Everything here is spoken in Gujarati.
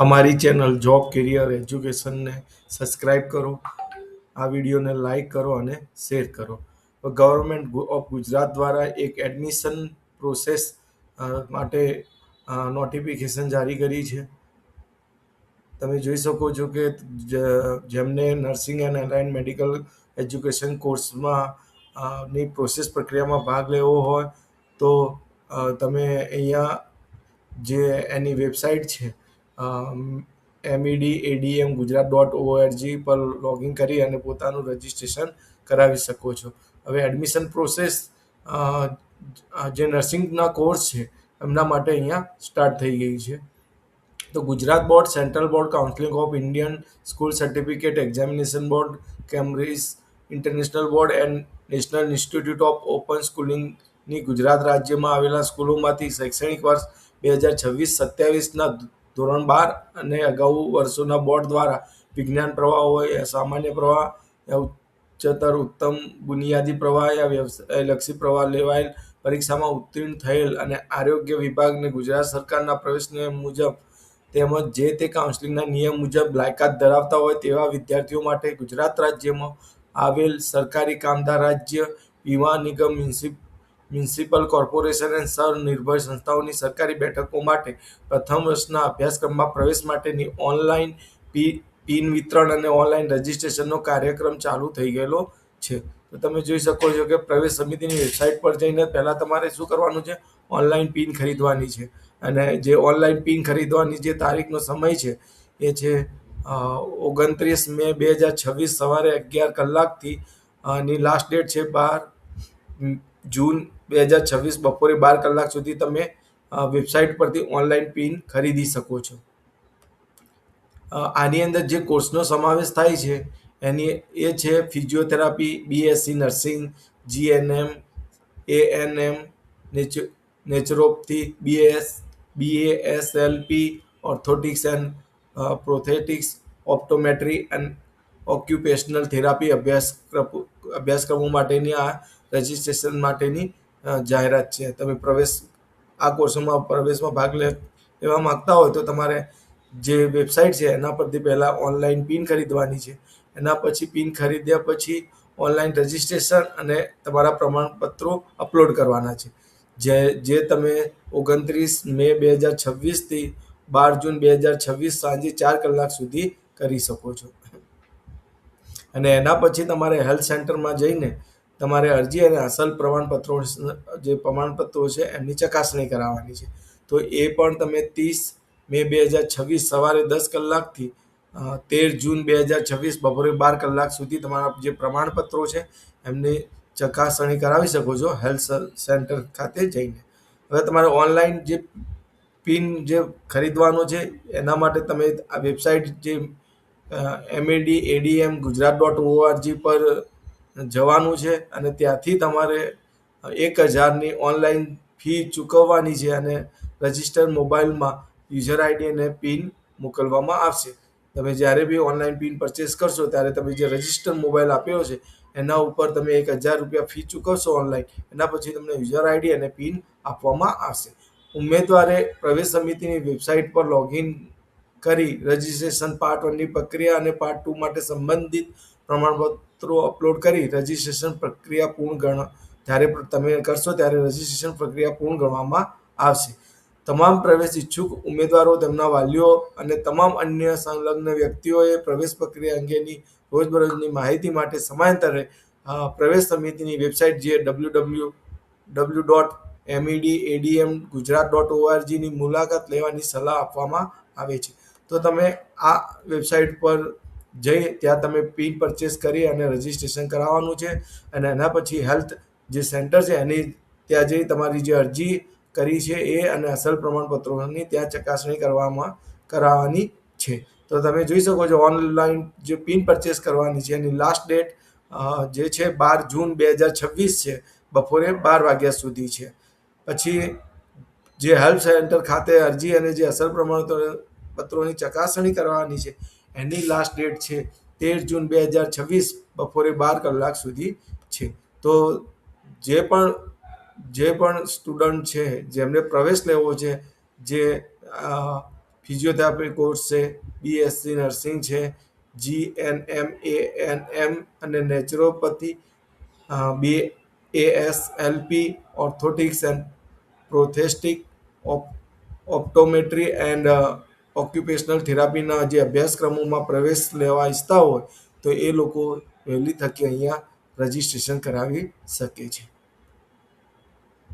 અમારી ચેનલ જોબ કેરિયર એજ્યુકેશનને સબસ્ક્રાઈબ કરો, આ વિડીયોને લાઈક કરો અને શેર કરો. ગવર્મેન્ટ ઓફ ગુજરાત દ્વારા એક એડમિશન પ્રોસેસ માટે નોટિફિકેશન જારી કરી છે. તમે જોઈ શકો છો કે જેમને nursing and align medical education કોર્સમાં ની પ્રોસેસ પ્રક્રિયામાં ભાગ લેવો હોય તો તમે અહીંયા જે એની વેબસાઇટ છે MEDADM-gujarat.org પર લોગિન કરી અને પોતાનું રજિસ્ટ્રેશન કરાવી શકો છો. હવે એડમિશન પ્રોસેસ જે નર્સિંગના કોર્સ છે એમના માટે અહીંયા સ્ટાર્ટ થઈ ગઈ છે. તો Gujarat board, central board, counselling of Indian school certificate examination board, Cambridge international board and national institute of open સ્કૂલિંગની ગુજરાત રાજ્યમાં આવેલા સ્કૂલોમાંથી શૈક્ષણિક વર્ષ 2026-27ના ધોરણ 12 અને અગાઉ વર્ષોના બોર્ડ દ્વારા વિજ્ઞાન પ્રવાહ હોય, સામાન્ય પ્રવાહ, ઉચ્ચતર ઉત્તમ બુનિયાદી પ્રવાહ યા વ્યવસાયલક્ષી પ્રવાહ લેવાયેલ પરીક્ષામાં ઉત્તીર્ણ થયેલ અને આરોગ્ય વિભાગને ગુજરાત સરકારના પ્રવેશ નિયમ મુજબ તેમજ જે તે કાઉન્સિલિંગના નિયમ મુજબ લાયકાત ધરાવતા હોય તેવા વિદ્યાર્થીઓ માટે ગુજરાત રાજ્યમાં આવેલ સરકારી કામદાર રાજ્ય વીમા નિગમ, મ્યુનિસિપલ કોર્પોરેશન અને સ્વનિર્ભર સંસ્થાઓની સરકારી બેઠકો માટે પ્રથમ વર્ષના અભ્યાસક્રમમાં પ્રવેશ માટેની ઓનલાઈન પિન વિતરણ અને ઓનલાઈન રજિસ્ટ્રેશનનો કાર્યક્રમ ચાલુ થઈ ગયેલો છે. તો તમે જોઈ શકો છો કે પ્રવેશ સમિતિની વેબસાઇટ પર જઈને પહેલાં તમારે શું કરવાનું છે? ઓનલાઈન પિન ખરીદવાની છે. અને જે ઓનલાઈન પિન ખરીદવાની જે તારીખનો સમય છે એ છે 29 મે 2026 સવારે 11 કલાકથી ની લાસ્ટ ડેટ છે 12 જૂન 2026 બપોરે 12 કલાક સુધી તમે વેબસાઇટ પરથી ઓનલાઈન પિન ખરીદી શકો છો. આની અંદર જે કોર્સનો સમાવેશ થાય છે એ છે physiotherapy, BSc nursing, GNM, ANM, naturopathy, BASLP, orthotics and prosthetics, optometry and occupational therapy અભ્યાસક્રમો માટેની આ રજિસ્ટ્રેશન માટેની જાહેરાત છે. તમે આ કોર્સમાં પ્રવેશમાં ભાગ લેવા માંગતા હોય તો તમારે જે વેબસાઇટ છે એના પરથી પહેલાં ઓનલાઈન પિન ખરીદવાની છે. એના પછી પિન ખરીદ્યા પછી ઓનલાઈન રજિસ્ટ્રેશન અને તમારા પ્રમાણપત્રો અપલોડ કરવાના છે. જે તમે 29 મે 2026થી 12 જૂન 2026 સાંજે 4 કલાક સુધી કરી શકો છો. અને એના પછી તમારે હેલ્થ સેન્ટરમાં જઈને તમારે અરજી અને અસલ પ્રમાણપત્રો છે એમની ચકાસણી કરાવવાની છે. તો એ પણ તમે 30 મે 2026 સવારે 10 કલાકથી 13 જૂન 2026 બપોરે 12 કલાક સુધી તમારા જે પ્રમાણપત્રો છે એમની ચકાસણી કરાવી શકો છો હેલ્થ સેન્ટર ખાતે જઈને. હવે તમારે ઓનલાઈન જે પિન જે ખરીદવાનો છે એના માટે તમે આ વેબસાઇટ જે MEDADM-gujarat.org પર જવાનું છે અને ત્યાંથી તમારે 1000ની ઓનલાઈન ફી ચૂકવવાની છે અને રજિસ્ટર મોબાઈલમાં યુઝર આઈડી અને પિન મોકલવામાં આવશે. તમે જ્યારે બી ઓનલાઈન પિન પરચેસ કરશો ત્યારે તમે જે રજિસ્ટર મોબાઈલ આપ્યો છે એના ઉપર તમે 1000 રૂપિયા ફી ચૂકવશો ઓનલાઈન. એના પછી તમને યુઝર આઈડી અને પિન આપવામાં આવશે. ઉમેદવારે પ્રવેશ સમિતિની વેબસાઇટ પર લોગિન કરી રજિસ્ટ્રેશન પાર્ટ 1ની પ્રક્રિયા અને પાર્ટ 2 માટે સંબંધિત પ્રમાણપત્રો અપલોડ કરી રજિસ્ટ્રેશન પ્રક્રિયા જ્યારે તમે કરશો ત્યારે રજિસ્ટ્રેશન પ્રક્રિયા પૂર્ણ ગણવામાં આવશે. તમામ પ્રવેશ ઈચ્છુક ઉમેદવારો, તેમના વાલીઓ અને તમામ અન્ય સંલગ્ન વ્યક્તિઓએ પ્રવેશ પ્રક્રિયા અંગેની રોજબરોજની માહિતી માટે સમયાંતરે પ્રવેશ સમિતિની વેબસાઇટ જે www.medadm-gujarat.org ની મુલાકાત લેવાની સલાહ આપવામાં આવે છે. તો તમે આ વેબસાઇટ પર જઈ ત્યાં તમે પિન પરચેસ કરી અને રજિસ્ટ્રેશન કરાવવાનું છે અને એના પછી હેલ્થ જે સેન્ટર છે એની ત્યાં જઈ તમારી જે અરજી કરી છે એ અને અસલ પ્રમાણપત્રોની ત્યાં ચકાસણી કરાવવાની છે. તો તમે જોઈ શકો છો ઓનલાઈન જે પિન પરચેસ કરવાની છે એની લાસ્ટ ડેટ જે છે 12 જૂન 2026 છે, બપોરે 12 વાગ્યા સુધી છે. પછી જે હેલ્થ સેન્ટર ખાતે અરજી અને જે અસલ પ્રમાણપત્રોની ચકાસણી કરવાની છે એની લાસ્ટ ડેટ છે 13 જૂન 2026 બપોરે 12 કલાક સુધી છે. તો જે પણ સ્ટુડન્ટ છે જેમને પ્રવેશ લેવો છે, જે ફિઝિયોથેરાપી કોર્સ છે, બીએસસી નર્સિંગ છે, જીએનએમ, એએનએમ અને naturopathy, BASLP, orthotics and prosthetic, optometry and occupational થેરાપીના જે અભ્યાસક્રમોમાં પ્રવેશ લેવા ઈચ્છતા હોય તો એ લોકો વહેલી તકે અહીંયા રજિસ્ટ્રેશન કરાવી શકે છે.